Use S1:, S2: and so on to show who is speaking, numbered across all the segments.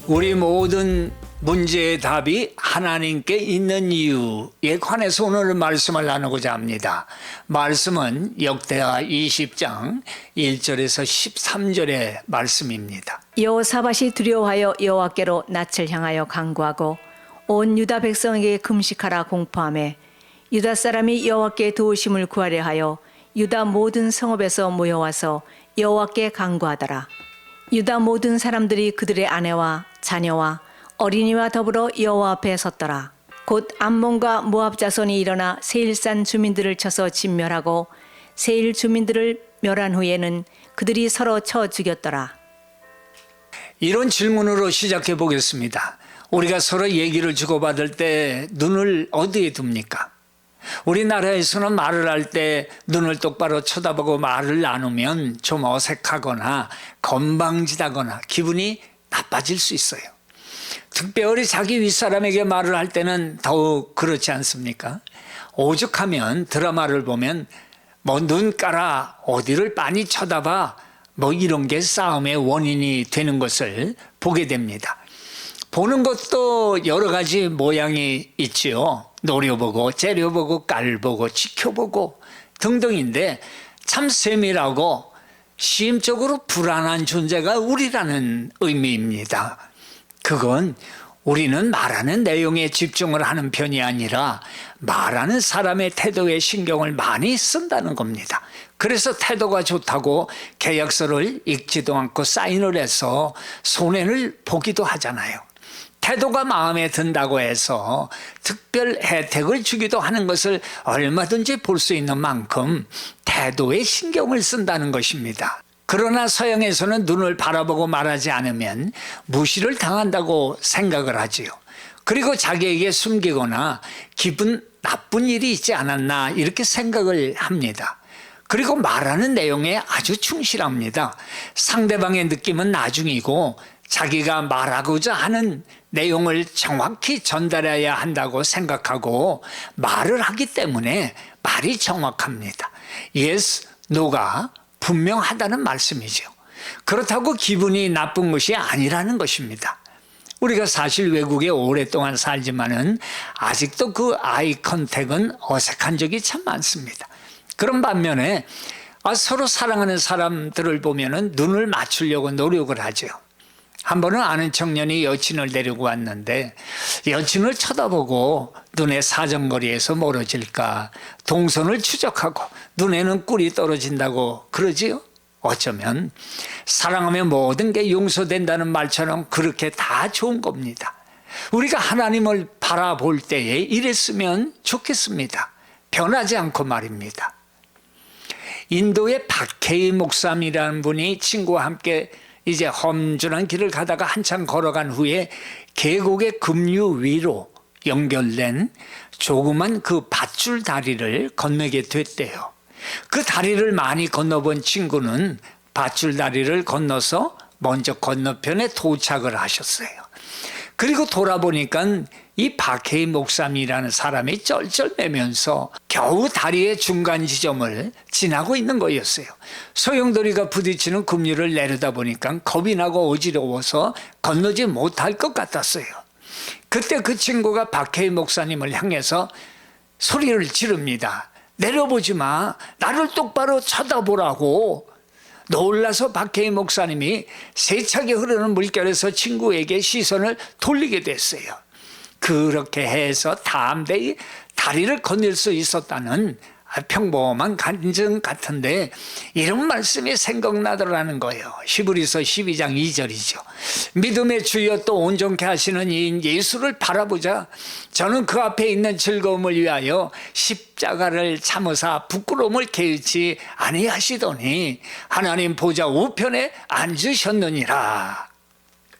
S1: 우리 모든 문제의 답이 하나님께 있는 이유에 관해서 오늘 말씀을 나누고자 합니다. 말씀은 역대하 20장 1절에서 13절의 말씀입니다.
S2: 여호사밧이 두려워하여 여호와께로 낯을 향하여 간구하고 온 유다 백성에게 금식하라 공포하며 유다 사람이 여호와께 도우심을 구하려 하여 유다 모든 성읍에서 모여와서 여호와께 간구하더라. 유다 모든 사람들이 그들의 아내와 자녀와 어린이와 더불어 여호와 앞에 섰더라. 곧 암몬과 모압 자손이 일어나 세일산 주민들을 쳐서 진멸하고 세일 주민들을 멸한 후에는 그들이 서로 쳐 죽였더라.
S1: 이런 질문으로 시작해 보겠습니다. 우리가 서로 얘기를 주고받을 때 눈을 어디에 둡니까? 우리나라에서는 말을 할 때 눈을 똑바로 쳐다보고 말을 나누면 좀 어색하거나 건방지다거나 기분이 나빠질 수 있어요. 특별히 자기 윗사람에게 말을 할 때는 더욱 그렇지 않습니까? 오죽하면 드라마를 보면 뭐 눈 깔아 어디를 빤히 쳐다봐 뭐 이런 게 싸움의 원인이 되는 것을 보게 됩니다. 보는 것도 여러 가지 모양이 있지요. 노려보고 째려보고 깔보고 지켜보고 등등인데 참 세밀하고 심적으로 불안한 존재가 우리라는 의미입니다. 그건 우리는 말하는 내용에 집중을 하는 편이 아니라 말하는 사람의 태도에 신경을 많이 쓴다는 겁니다. 그래서 태도가 좋다고 계약서를 읽지도 않고 사인을 해서 손해를 보기도 하잖아요. 태도가 마음에 든다고 해서 특별 혜택을 주기도 하는 것을 얼마든지 볼 수 있는 만큼 태도에 신경을 쓴다는 것입니다. 그러나 서양에서는 눈을 바라보고 말하지 않으면 무시를 당한다고 생각을 하지요. 그리고 자기에게 숨기거나 기분 나쁜 일이 있지 않았나 이렇게 생각을 합니다. 그리고 말하는 내용에 아주 충실합니다. 상대방의 느낌은 나중이고 자기가 말하고자 하는 내용을 정확히 전달해야 한다고 생각하고 말을 하기 때문에 말이 정확합니다. Yes, no가 분명하다는 말씀이죠. 그렇다고 기분이 나쁜 것이 아니라는 것입니다. 우리가 사실 외국에 오랫동안 살지만은 아직도 그 아이 컨택은 어색한 적이 참 많습니다. 그런 반면에 서로 사랑하는 사람들을 보면은 눈을 맞추려고 노력을 하죠. 한 번은 아는 청년이 여친을 데리고 왔는데 여친을 쳐다보고 눈에 사정거리에서 멀어질까 동선을 추적하고 눈에는 꿀이 떨어진다고 그러지요. 어쩌면 사랑하면 모든 게 용서된다는 말처럼 그렇게 다 좋은 겁니다. 우리가 하나님을 바라볼 때에 이랬으면 좋겠습니다. 변하지 않고 말입니다. 인도의 박해이 목사님이라는 분이 친구와 함께 이제 험준한 길을 가다가 한참 걸어간 후에 계곡의 급류 위로 연결된 조그만 그 밧줄 다리를 건너게 됐대요. 그 다리를 많이 건너본 친구는 밧줄 다리를 건너서 먼저 건너편에 도착을 하셨어요. 그리고 돌아보니까 이 박해이 목사님이라는 사람이 쩔쩔매면서 겨우 다리의 중간 지점을 지나고 있는 거였어요. 소용돌이가 부딪히는 급류를 내려다 보니까 겁이 나고 어지러워서 건너지 못할 것 같았어요. 그때 그 친구가 박해이 목사님을 향해서 소리를 지릅니다. 내려보지 마. 나를 똑바로 쳐다보라고. 놀라서 박해이 목사님이 세차게 흐르는 물결에서 친구에게 시선을 돌리게 됐어요. 그렇게 해서 담대히 다리를 건널 수 있었다는 평범한 간증 같은데 이런 말씀이 생각나더라는 거예요. 히브리서 12장 2절이죠. 믿음의 주여 또 온전케 하시는 이인 예수를 바라보자. 저는 그 앞에 있는 즐거움을 위하여 십자가를 참으사 부끄러움을 개의치 아니하시더니 하나님 보좌 우편에 앉으셨느니라.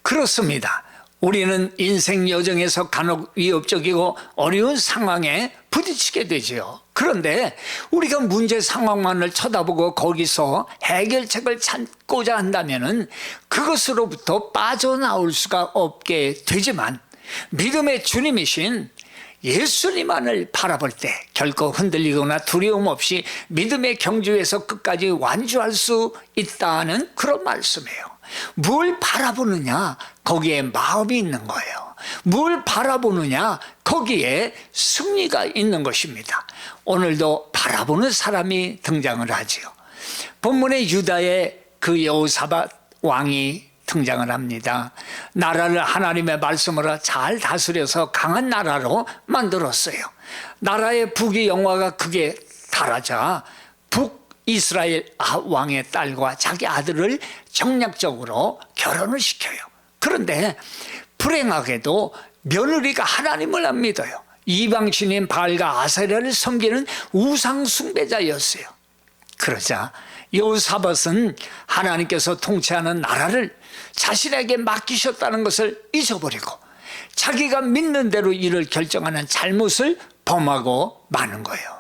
S1: 그렇습니다. 우리는 인생 여정에서 간혹 위협적이고 어려운 상황에 부딪히게 되죠. 그런데 우리가 문제 상황만을 쳐다보고 거기서 해결책을 찾고자 한다면은 그것으로부터 빠져나올 수가 없게 되지만 믿음의 주님이신 예수님만을 바라볼 때 결코 흔들리거나 두려움 없이 믿음의 경주에서 끝까지 완주할 수 있다는 그런 말씀이에요. 뭘 바라보느냐, 거기에 마음이 있는 거예요. 뭘 바라보느냐, 거기에 승리가 있는 것입니다. 오늘도 바라보는 사람이 등장을 하지요. 본문에 유다의 그 여호사밧 왕이 등장을 합니다. 나라를 하나님의 말씀으로 잘 다스려서 강한 나라로 만들었어요. 나라의 부귀 영화가 크게 달하자 북이스라엘 왕의 딸과 자기 아들을 정략적으로 결혼을 시켜요. 그런데 불행하게도 며느리가 하나님을 안 믿어요. 이방신인 바알과 아세라를 섬기는 우상 숭배자였어요. 그러자 여호사밧은 하나님께서 통치하는 나라를 자신에게 맡기셨다는 것을 잊어버리고 자기가 믿는 대로 일을 결정하는 잘못을 범하고 마는 거예요.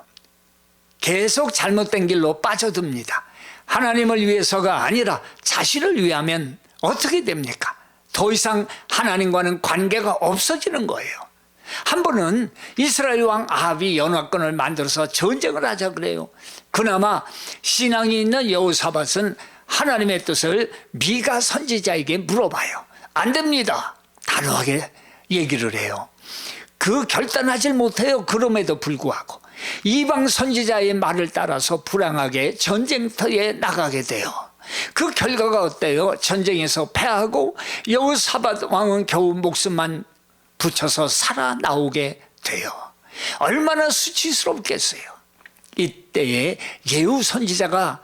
S1: 계속 잘못된 길로 빠져듭니다. 하나님을 위해서가 아니라 자신을 위하면 어떻게 됩니까? 더 이상 하나님과는 관계가 없어지는 거예요. 한 번은 이스라엘 왕 아합이 연합군을 만들어서 전쟁을 하자 그래요. 그나마 신앙이 있는 여호사밧은 하나님의 뜻을 미가 선지자에게 물어봐요. 안 됩니다. 단호하게 얘기를 해요. 그 결단하지 못해요. 그럼에도 불구하고 이방 선지자의 말을 따라서 불행하게 전쟁터에 나가게 돼요. 그 결과가 어때요? 전쟁에서 패하고 여호사밧 왕은 겨우 목숨만 붙여서 살아나오게 돼요. 얼마나 수치스럽겠어요. 이때에 예후 선지자가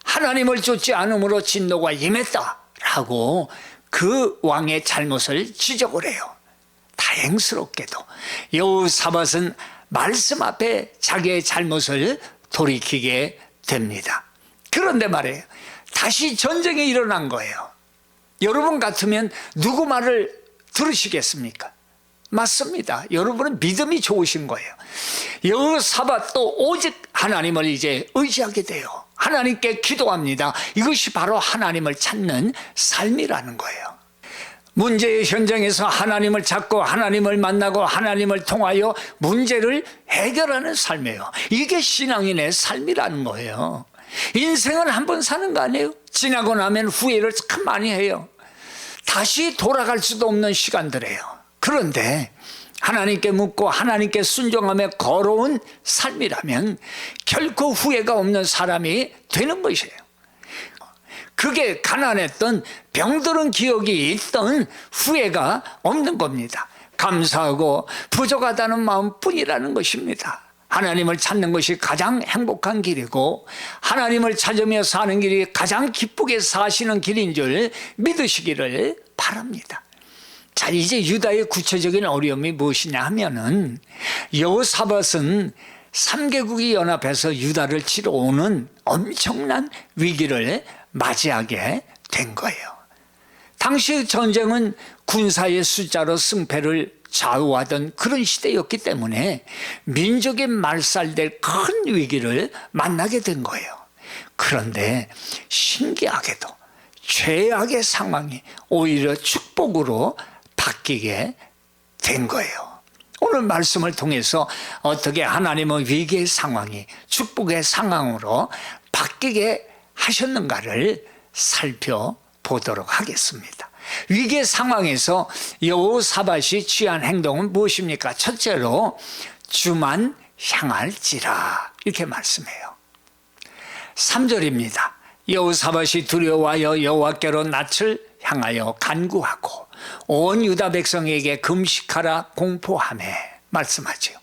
S1: 하나님을 쫓지 않음으로 진노가 임했다라고 그 왕의 잘못을 지적을 해요. 다행스럽게도 여호사밧은 말씀 앞에 자기의 잘못을 돌이키게 됩니다. 그런데 말이에요, 다시 전쟁이 일어난 거예요. 여러분 같으면 누구 말을 들으시겠습니까? 맞습니다. 여러분은 믿음이 좋으신 거예요. 여호사밧도 오직 하나님을 이제 의지하게 돼요. 하나님께 기도합니다. 이것이 바로 하나님을 찾는 삶이라는 거예요. 문제의 현장에서 하나님을 찾고 하나님을 만나고 하나님을 통하여 문제를 해결하는 삶이에요. 이게 신앙인의 삶이라는 거예요. 인생은 한 번 사는 거 아니에요? 지나고 나면 후회를 참 많이 해요. 다시 돌아갈 수도 없는 시간들이에요. 그런데 하나님께 묻고 하나님께 순종하며 걸어온 삶이라면 결코 후회가 없는 사람이 되는 것이에요. 그게 가난했던 병들은 기억이 있던 후회가 없는 겁니다. 감사하고 부족하다는 마음뿐이라는 것입니다. 하나님을 찾는 것이 가장 행복한 길이고 하나님을 찾으며 사는 길이 가장 기쁘게 사시는 길인 줄 믿으시기를 바랍니다. 자, 이제 유다의 구체적인 어려움이 무엇이냐 하면은 여호사밧은 3개국이 연합해서 유다를 치러 오는 엄청난 위기를 맞이하게 된 거예요. 당시 전쟁은 군사의 숫자로 승패를 좌우하던 그런 시대였기 때문에 민족이 말살될 큰 위기를 만나게 된 거예요. 그런데 신기하게도 최악의 상황이 오히려 축복으로 바뀌게 된 거예요. 오늘 말씀을 통해서 어떻게 하나님은 위기의 상황이 축복의 상황으로 바뀌게 하셨는가를 살펴보도록 하겠습니다. 위기의 상황에서 여호사밧이 취한 행동은 무엇입니까? 첫째로 주만 향할지라 이렇게 말씀해요. 3절입니다. 여호사밧이 두려워하여 여호와께로 낯을 향하여 간구하고 온 유다 백성에게 금식하라 공포하며 말씀하지요.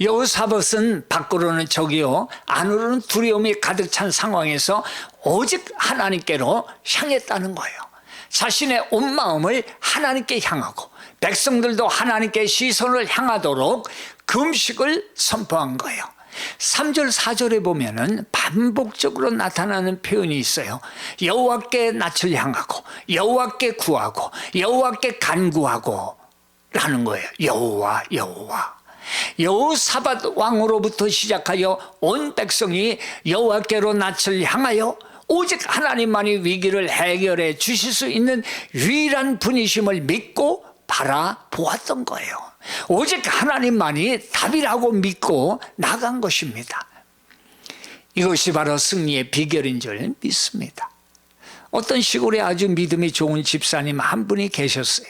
S1: 여호사밧은 밖으로는 적이요 안으로는 두려움이 가득 찬 상황에서 오직 하나님께로 향했다는 거예요. 자신의 온 마음을 하나님께 향하고 백성들도 하나님께 시선을 향하도록 금식을 선포한 거예요. 3절 4절에 보면은 반복적으로 나타나는 표현이 있어요. 여호와께 낯을 향하고 여호와께 구하고 여호와께 간구하고 라는 거예요. 여호와 여호와. 여호사밧 왕으로부터 시작하여 온 백성이 여호와께로 낯을 향하여 오직 하나님만이 위기를 해결해 주실 수 있는 유일한 분이심을 믿고 바라보았던 거예요. 오직 하나님만이 답이라고 믿고 나간 것입니다. 이것이 바로 승리의 비결인 줄 믿습니다. 어떤 시골에 아주 믿음이 좋은 집사님 한 분이 계셨어요.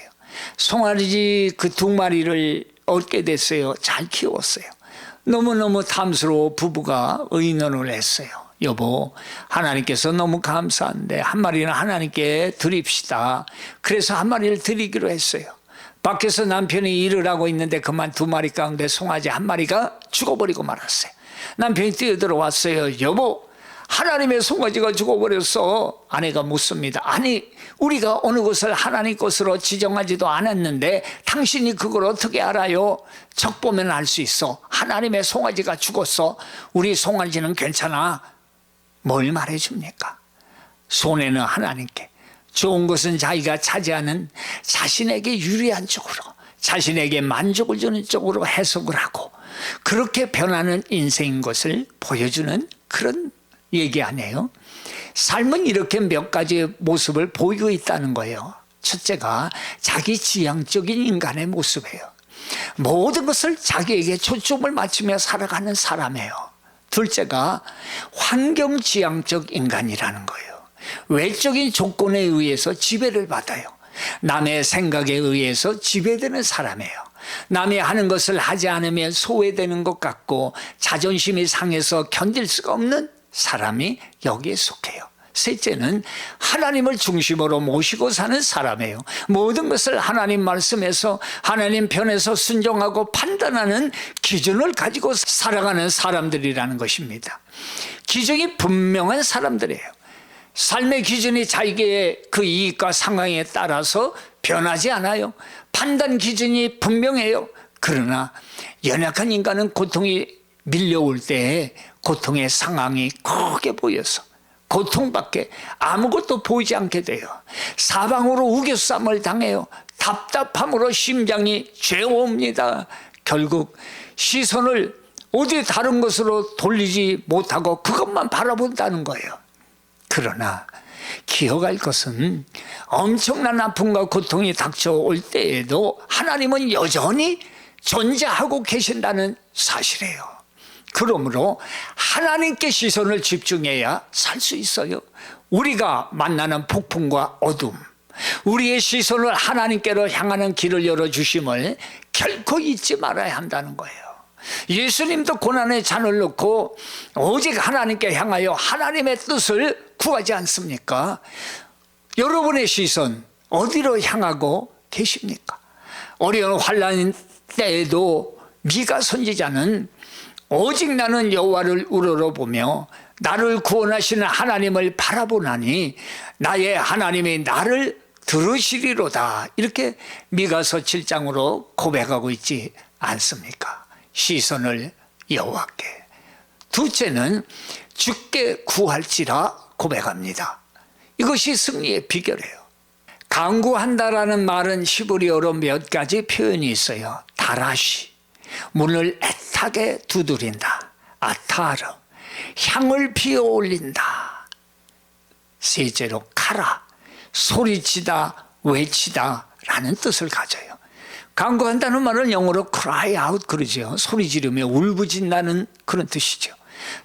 S1: 송아지 그 2마리를 얻게 됐어요. 잘 키웠어요. 너무너무 탐스러워 부부가 의논을 했어요. 여보, 하나님께서 너무 감사한데 한 마리는 하나님께 드립시다. 그래서 한 마리를 드리기로 했어요. 밖에서 남편이 일을 하고 있는데 그만 2마리 가운데 송아지 1마리가 죽어버리고 말았어요. 남편이 뛰어들어왔어요. 여보, 하나님의 송아지가 죽어버렸어. 아내가 묻습니다. 아니, 우리가 어느 것을 하나님 것으로 지정하지도 않았는데 당신이 그걸 어떻게 알아요? 적 보면 알 수 있어. 하나님의 송아지가 죽었어. 우리 송아지는 괜찮아. 뭘 말해줍니까? 손해는 하나님께, 좋은 것은 자기가 차지하는 자신에게 유리한 쪽으로, 자신에게 만족을 주는 쪽으로 해석을 하고 그렇게 변하는 인생인 것을 보여주는 그런 얘기 아니에요? 삶은 이렇게 몇 가지의 모습을 보이고 있다는 거예요. 첫째가 자기 지향적인 인간의 모습이에요. 모든 것을 자기에게 초점을 맞추며 살아가는 사람이에요. 둘째가 환경지향적 인간이라는 거예요. 외적인 조건에 의해서 지배를 받아요. 남의 생각에 의해서 지배되는 사람이에요. 남이 하는 것을 하지 않으면 소외되는 것 같고 자존심이 상해서 견딜 수가 없는 사람이 여기에 속해요. 셋째는 하나님을 중심으로 모시고 사는 사람이에요. 모든 것을 하나님 말씀에서 하나님 편에서 순종하고 판단하는 기준을 가지고 살아가는 사람들이라는 것입니다. 기준이 분명한 사람들이에요. 삶의 기준이 자기의 그 이익과 상황에 따라서 변하지 않아요. 판단 기준이 분명해요. 그러나 연약한 인간은 고통이 밀려올 때 고통의 상황이 크게 보여서 고통밖에 아무것도 보이지 않게 돼요. 사방으로 우겨쌈을 당해요. 답답함으로 심장이 죄옵니다. 결국 시선을 어디 다른 것으로 돌리지 못하고 그것만 바라본다는 거예요. 그러나 기억할 것은 엄청난 아픔과 고통이 닥쳐올 때에도 하나님은 여전히 존재하고 계신다는 사실이에요. 그러므로 하나님께 시선을 집중해야 살 수 있어요. 우리가 만나는 폭풍과 어둠, 우리의 시선을 하나님께로 향하는 길을 열어주심을 결코 잊지 말아야 한다는 거예요. 예수님도 고난의 잔을 놓고 오직 하나님께 향하여 하나님의 뜻을 구하지 않습니까? 여러분의 시선 어디로 향하고 계십니까? 어려운 환난 때에도 미가 선지자는 오직 나는 여호와를 우러러보며 나를 구원하시는 하나님을 바라보나니 나의 하나님이 나를 들으시리로다. 이렇게 미가서 7장으로 고백하고 있지 않습니까? 시선을 여호와께. 둘째는 주께 구할지라 고백합니다. 이것이 승리의 비결이에요. 간구한다라는 말은 히브리어로 몇 가지 표현이 있어요. 다라시, 문을 애타게 두드린다. 아타르, 향을 피어 올린다. 셋째로 카라, 소리치다, 외치다 라는 뜻을 가져요. 간구한다는 말은 영어로 cry out 그러죠. 소리 지르며 울부짖는다는 그런 뜻이죠.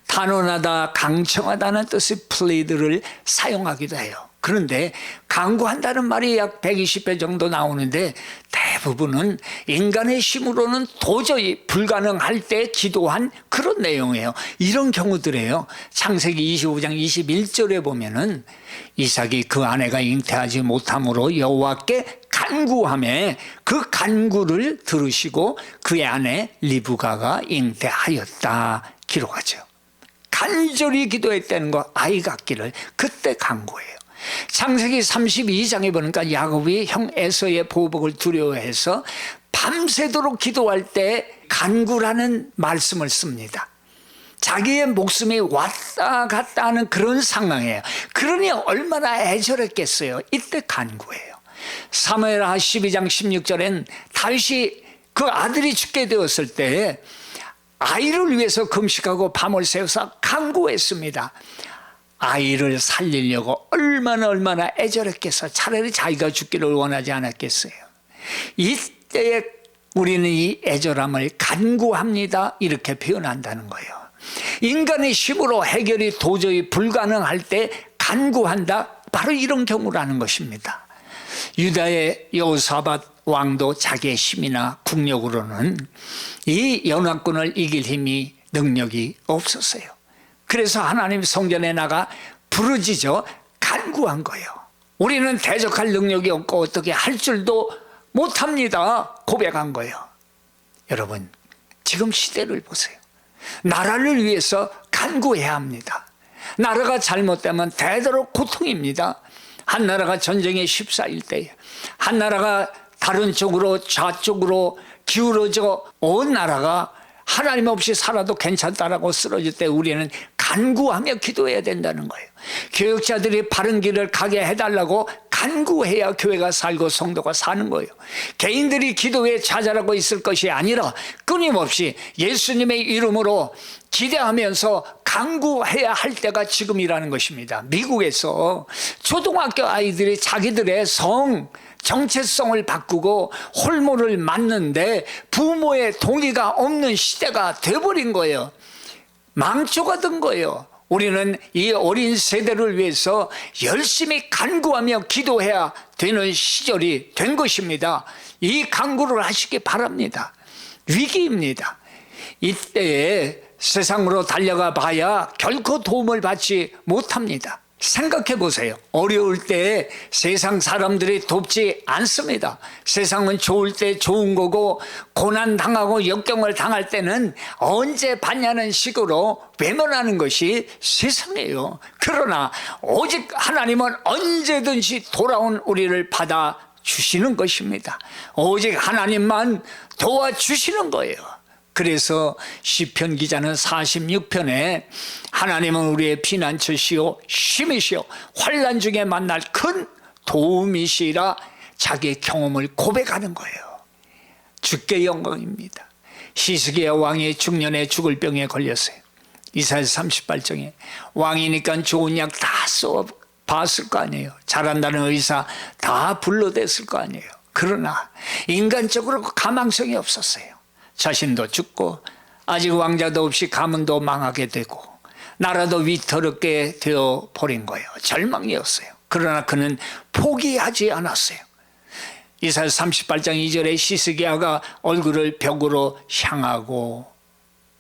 S1: 단언하다, 강청하다는 뜻의 plead를 사용하기도 해요. 그런데 간구한다는 말이 약 120배 정도 나오는데 대부분은 인간의 힘으로는 도저히 불가능할 때 기도한 그런 내용이에요. 이런 경우들이에요. 창세기 25장 21절에 보면은 이삭이 그 아내가 잉태하지 못함으로 여호와께 간구하며 그 간구를 들으시고 그의 아내 리브가가 잉태하였다 기록하죠. 간절히 기도했다는 거, 아이 갖기를. 그때 간구해요. 창세기 32장에 보니까 야곱이 형 에서의 보복을 두려워해서 밤새도록 기도할 때 간구라는 말씀을 씁니다. 자기의 목숨이 왔다 갔다 하는 그런 상황이에요. 그러니 얼마나 애절했겠어요. 이때 간구해요. 사무엘하 12장 16절엔 다윗이 그 아들이 죽게 되었을 때 아이를 위해서 금식하고 밤을 새워서 간구했습니다. 아이를 살리려고 얼마나 애절했겠어. 차라리 자기가 죽기를 원하지 않았겠어요. 이때에 우리는 이 애절함을 간구합니다 이렇게 표현한다는 거예요. 인간의 힘으로 해결이 도저히 불가능할 때 간구한다, 바로 이런 경우라는 것입니다. 유다의 여호사밧 왕도 자기의 힘이나 국력으로는 이 연합군을 이길 힘이 능력이 없었어요. 그래서 하나님 성전에 나가 부르짖어 간구한 거예요. 우리는 대적할 능력이 없고 어떻게 할 줄도 못합니다. 고백한 거예요. 여러분, 지금 시대를 보세요. 나라를 위해서 간구해야 합니다. 나라가 잘못되면 대대로 고통입니다. 한 나라가 전쟁에 휩싸일 때, 한 나라가 다른 쪽으로 좌쪽으로 기울어져 온 나라가 하나님 없이 살아도 괜찮다라고 쓰러질 때 우리는 간구하며 기도해야 된다는 거예요. 교역자들이 바른 길을 가게 해달라고 간구해야 교회가 살고 성도가 사는 거예요. 개인들이 기도에 좌절하고 있을 것이 아니라 끊임없이 예수님의 이름으로 기대하면서 간구해야 할 때가 지금이라는 것입니다. 미국에서 초등학교 아이들이 자기들의 정체성을 바꾸고 홀모를 맞는데 부모의 동의가 없는 시대가 돼버린 거예요. 망초가 든 거예요. 우리는 이 어린 세대를 위해서 열심히 간구하며 기도해야 되는 시절이 된 것입니다. 이 간구를 하시기 바랍니다. 위기입니다. 이때에 세상으로 달려가 봐야 결코 도움을 받지 못합니다. 생각해 보세요. 어려울 때 세상 사람들이 돕지 않습니다. 세상은 좋을 때 좋은 거고 고난 당하고 역경을 당할 때는 언제 받냐는 식으로 외면하는 것이 세상이에요. 그러나 오직 하나님은 언제든지 돌아온 우리를 받아주시는 것입니다. 오직 하나님만 도와주시는 거예요. 그래서 시편 기자는 46편에 하나님은 우리의 피난처시요 힘이시요 환난 중에 만날 큰 도움이시라 자기의 경험을 고백하는 거예요. 주께 영광입니다. 히스기야 왕이 중년에 죽을 병에 걸렸어요. 이사야서 38장에 왕이니까 좋은 약 다 써 봤을 거 아니에요. 잘한다는 의사 다 불러댔을 거 아니에요. 그러나 인간적으로 가망성이 없었어요. 자신도 죽고 아직 왕자도 없이 가문도 망하게 되고 나라도 위태롭게 되어 버린 거예요. 절망이었어요. 그러나 그는 포기하지 않았어요. 이사야서 38장 2절에 히스기야가 얼굴을 벽으로 향하고,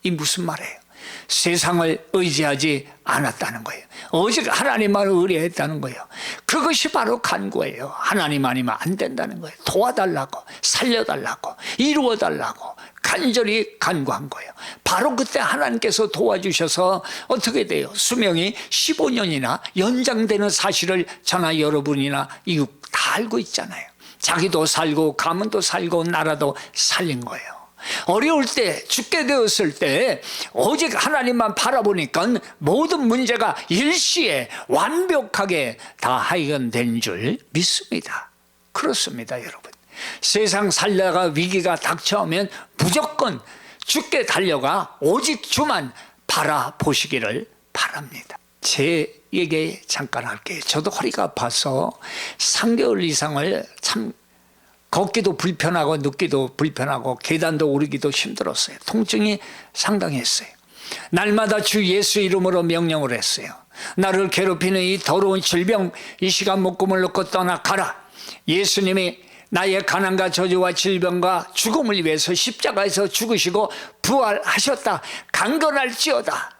S1: 이 무슨 말이에요? 세상을 의지하지 않았다는 거예요. 오직 하나님만 의뢰했다는 거예요. 그것이 바로 간구예요. 하나님 아니면 안 된다는 거예요. 도와달라고, 살려달라고, 이루어달라고 간절히 간구한 거예요. 바로 그때 하나님께서 도와주셔서 어떻게 돼요? 수명이 15년이나 연장되는 사실을 저나 여러분이나 이웃 다 알고 있잖아요. 자기도 살고 가문도 살고 나라도 살린 거예요. 어려울 때, 죽게 되었을 때 오직 하나님만 바라보니까 모든 문제가 일시에 완벽하게 다 해결된 줄 믿습니다. 그렇습니다, 여러분. 세상 살다가 위기가 닥쳐오면 무조건 죽게 달려가 오직 주만 바라보시기를 바랍니다. 제 얘기 잠깐 할게요. 저도 허리가 아파서 3개월 이상을 참 걷기도 불편하고 눕기도 불편하고 계단도 오르기도 힘들었어요. 통증이 상당했어요. 날마다 주 예수 이름으로 명령을 했어요. 나를 괴롭히는 이 더러운 질병, 이 시간 목숨을 놓고 떠나가라. 예수님이 나의 가난과 저주와 질병과 죽음을 위해서 십자가에서 죽으시고 부활하셨다. 강건할지어다.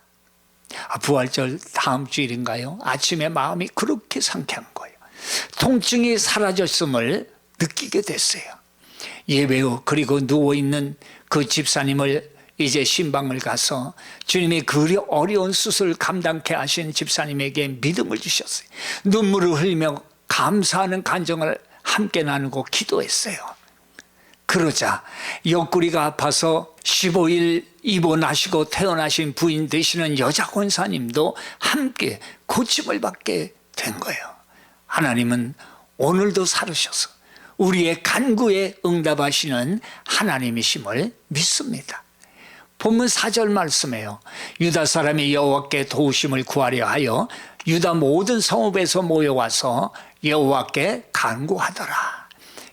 S1: 부활절 다음 주일인가요? 아침에 마음이 그렇게 상쾌한 거예요. 통증이 사라졌음을 느끼게 됐어요. 예배 후 그리고 누워있는 그 집사님을 이제 신방을 가서 주님이 그 어려운 수술을 감당케 하신 집사님에게 믿음을 주셨어요. 눈물을 흘리며 감사하는 간정을 함께 나누고 기도했어요. 그러자 옆구리가 아파서 15일 입원하시고 태어나신 부인 되시는 여자 권사님도 함께 고침을 받게 된 거예요. 하나님은 오늘도 살으셔서 우리의 간구에 응답하시는 하나님이심을 믿습니다. 본문 4절 말씀에요. 유다 사람이 여호와께 도우심을 구하려 하여 유다 모든 성읍에서 모여와서 여호와께 간구하더라.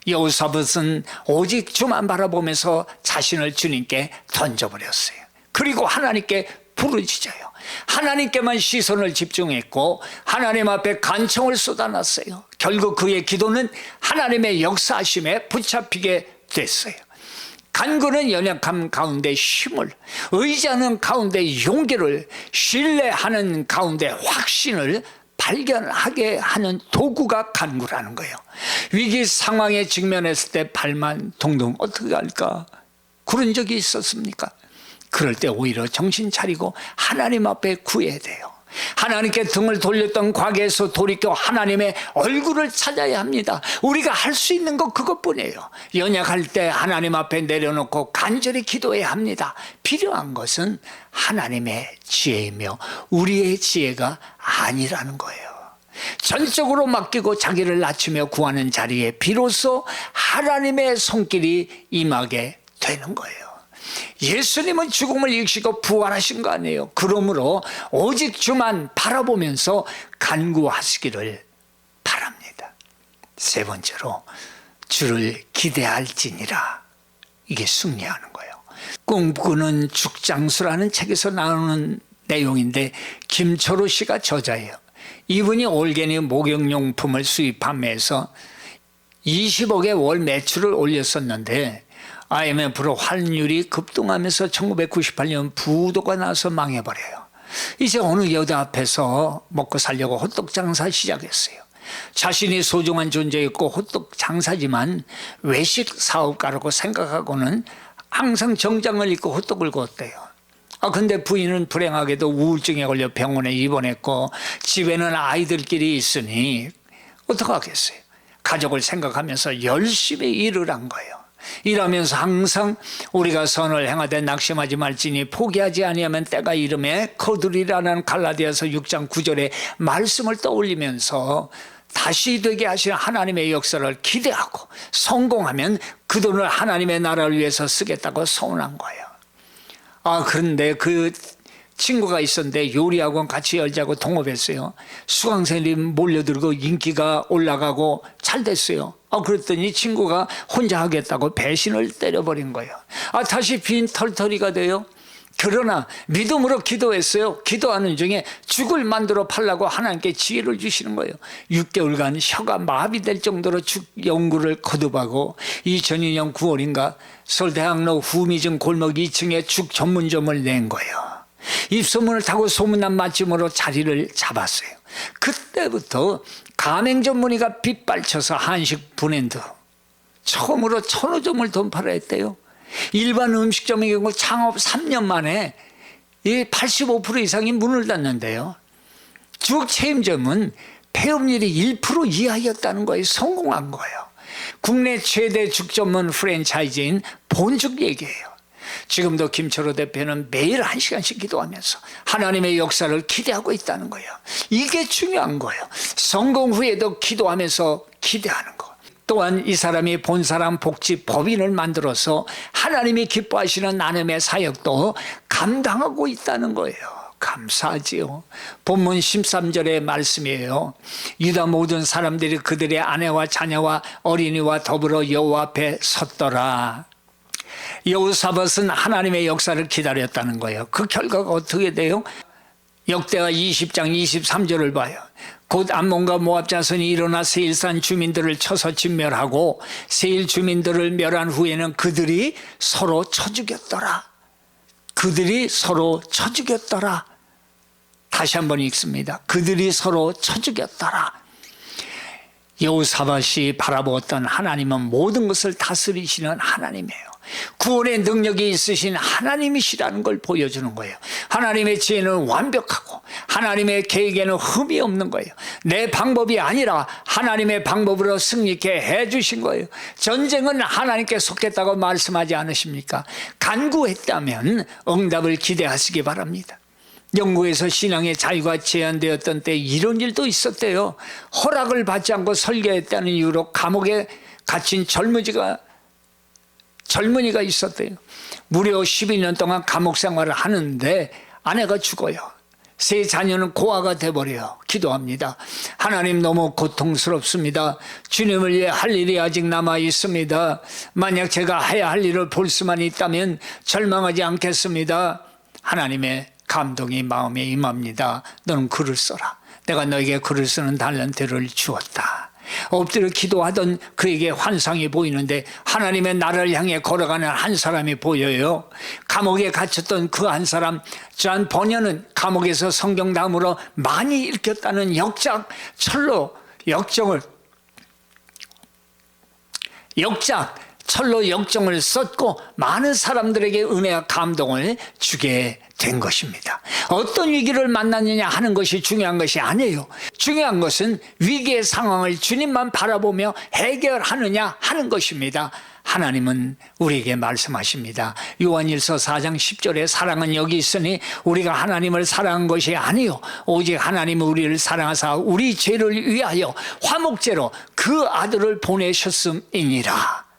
S1: 여호사밧은 오직 주만 바라보면서 자신을 주님께 던져버렸어요. 그리고 하나님께 부르짖어요. 하나님께만 시선을 집중했고 하나님 앞에 간청을 쏟아놨어요. 결국 그의 기도는 하나님의 역사하심에 붙잡히게 됐어요. 간구는 연약함 가운데 힘을, 의지하는 가운데 용기를, 신뢰하는 가운데 확신을 발견하게 하는 도구가 간구라는 거예요. 위기 상황에 직면했을 때 발만 동동 어떻게 할까? 그런 적이 있었습니까? 그럴 때 오히려 정신 차리고 하나님 앞에 구해야 돼요. 하나님께 등을 돌렸던 과거에서 돌이켜 하나님의 얼굴을 찾아야 합니다. 우리가 할 수 있는 것 그것뿐이에요. 연약할 때 하나님 앞에 내려놓고 간절히 기도해야 합니다. 필요한 것은 하나님의 지혜이며 우리의 지혜가 아니라는 거예요. 전적으로 맡기고 자기를 낮추며 구하는 자리에 비로소 하나님의 손길이 임하게 되는 거예요. 예수님은 죽음을 이기시고 부활하신 거 아니에요. 그러므로 오직 주만 바라보면서 간구하시기를 바랍니다. 세 번째로 주를 기대할지니라. 이게 승리하는 거예요. 꿈꾸는 죽장수라는 책에서 나오는 내용인데 김철호 씨가 저자예요. 이분이 올게니 목욕용품을 수입 판매해서 20억의 월 매출을 올렸었는데 IMF로 환율이 급등하면서 1998년 부도가 나서 망해버려요. 이제 어느 여자 앞에서 먹고 살려고 호떡 장사 시작했어요. 자신이 소중한 존재였고 호떡 장사지만 외식 사업가라고 생각하고는 항상 정장을 입고 호떡을 구웠대요. 근데 부인은 불행하게도 우울증에 걸려 병원에 입원했고 집에는 아이들끼리 있으니 어떡하겠어요. 가족을 생각하면서 열심히 일을 한 거예요. 일하면서 항상 우리가 선을 행하되 낙심하지 말지니 포기하지 아니하면 때가 이름에 거두리라는 갈라디아서 6장 9절의 말씀을 떠올리면서 다시 되게 하시는 하나님의 역사를 기대하고 성공하면 그 돈을 하나님의 나라를 위해서 쓰겠다고 소원한 거예요. 그런데 그 친구가 있었는데 요리학원 같이 열자고 동업했어요. 수강생들이 몰려들고 인기가 올라가고 잘 됐어요. 그랬더니 친구가 혼자 하겠다고 배신을 때려버린 거예요. 다시 빈 털터리가 돼요. 그러나 믿음으로 기도했어요. 기도하는 중에 죽을 만들어 팔라고 하나님께 지혜를 주시는 거예요. 6개월간 혀가 마비될 정도로 죽 연구를 거듭하고 2002년 9월인가 서울대학로 후미증 골목 2층에 죽 전문점을 낸 거예요. 입소문을 타고 소문난 맛집으로 자리를 잡았어요. 그때부터 가맹 전문의가 빗발쳐서 한식 브랜드 처음으로 1,000호점을 돌파를 했대요. 일반 음식점의 경우 창업 3년 만에 85% 이상이 문을 닫는데요. 죽 체인점은 폐업률이 1% 이하였다는 거에 성공한 거예요. 국내 최대 죽 전문 프랜차이즈인 본죽 얘기예요. 지금도 김철호 대표는 매일 1시간씩 기도하면서 하나님의 역사를 기대하고 있다는 거예요. 이게 중요한 거예요. 성공 후에도 기도하면서 기대하는 거. 또한 이 사람이 본사람 복지 법인을 만들어서 하나님이 기뻐하시는 나눔의 사역도 감당하고 있다는 거예요. 감사하지요. 본문 13절의 말씀이에요. 유다 모든 사람들이 그들의 아내와 자녀와 어린이와 더불어 여호와 앞에 섰더라. 여호사밧은 하나님의 역사를 기다렸다는 거예요. 그 결과가 어떻게 돼요? 역대하 20장 23절을 봐요. 곧 암몬과 모압 자손이 일어나 세일산 주민들을 쳐서 진멸하고 세일 주민들을 멸한 후에는 그들이 서로 쳐 죽였더라. 그들이 서로 쳐 죽였더라. 다시 한번 읽습니다. 그들이 서로 쳐 죽였더라. 여호사밧이 바라보았던 하나님은 모든 것을 다스리시는 하나님이에요. 구원의 능력이 있으신 하나님이시라는 걸 보여주는 거예요. 하나님의 지혜는 완벽하고 하나님의 계획에는 흠이 없는 거예요. 내 방법이 아니라 하나님의 방법으로 승리케 해주신 거예요. 전쟁은 하나님께 속했다고 말씀하지 않으십니까? 간구했다면 응답을 기대하시기 바랍니다. 영국에서 신앙의 자유가 제한되었던 때 이런 일도 있었대요. 허락을 받지 않고 설교했다는 이유로 감옥에 갇힌 젊은이가 있었대요. 무려 12년 동안 감옥 생활을 하는데 아내가 죽어요. 세 자녀는 고아가 돼버려요. 기도합니다. 하나님 너무 고통스럽습니다. 주님을 위해 할 일이 아직 남아 있습니다. 만약 제가 해야 할 일을 볼 수만 있다면 절망하지 않겠습니다. 하나님의 감동이 마음에 임합니다. 너는 글을 써라. 내가 너에게 글을 쓰는 달란트를 주었다. 엎드려 기도하던 그에게 환상이 보이는데 하나님의 나라를 향해 걸어가는 한 사람이 보여요. 감옥에 갇혔던 그 한 사람, 존 버녀는 감옥에서 성경 다음으로 많이 읽혔다는 역작 철로 역정을 썼고 많은 사람들에게 은혜와 감동을 주게 된 것입니다. 어떤 위기를 만났느냐 하는 것이 중요한 것이 아니에요. 중요한 것은 위기의 상황을 주님만 바라보며 해결하느냐 하는 것입니다. 하나님은 우리에게 말씀하십니다. 요한일서 4장 10절에 사랑은 여기 있으니 우리가 하나님을 사랑한 것이 아니요 오직 하나님은 우리를 사랑하사 우리 죄를 위하여 화목제로 그 아들을 보내셨음이니라.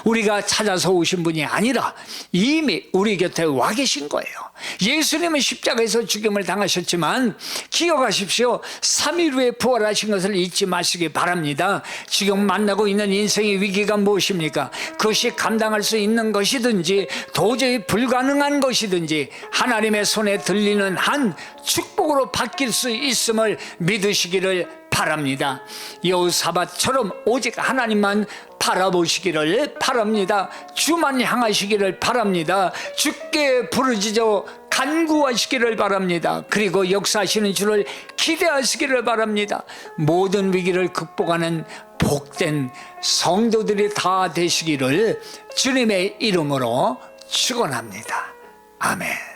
S1: 우리가 찾아서 오신 분이 아니라 이미 우리 곁에 와 계신 거예요. 예수님은 십자가에서 죽임을 당하셨지만 기억하십시오. 3일 후에 부활하신 것을 잊지 마시기 바랍니다. 지금 만나고 있는 인생의 위기가 무엇입니까? 그것이 감당할 수 있는 것이든지 도저히 불가능한 것이든지 하나님의 손에 들리는 한 축복으로 바뀔 수 있음을 믿으시기를 바랍니다. 여호사밧처럼 오직 하나님만 바라보시기를 바랍니다. 주만 향하시기를 바랍니다. 주께 부르짖어 간구하시기를 바랍니다. 그리고 역사하시는 주를 기대하시기를 바랍니다. 모든 위기를 극복하는 복된 성도들이 다 되시기를 주님의 이름으로 축원합니다. 아멘.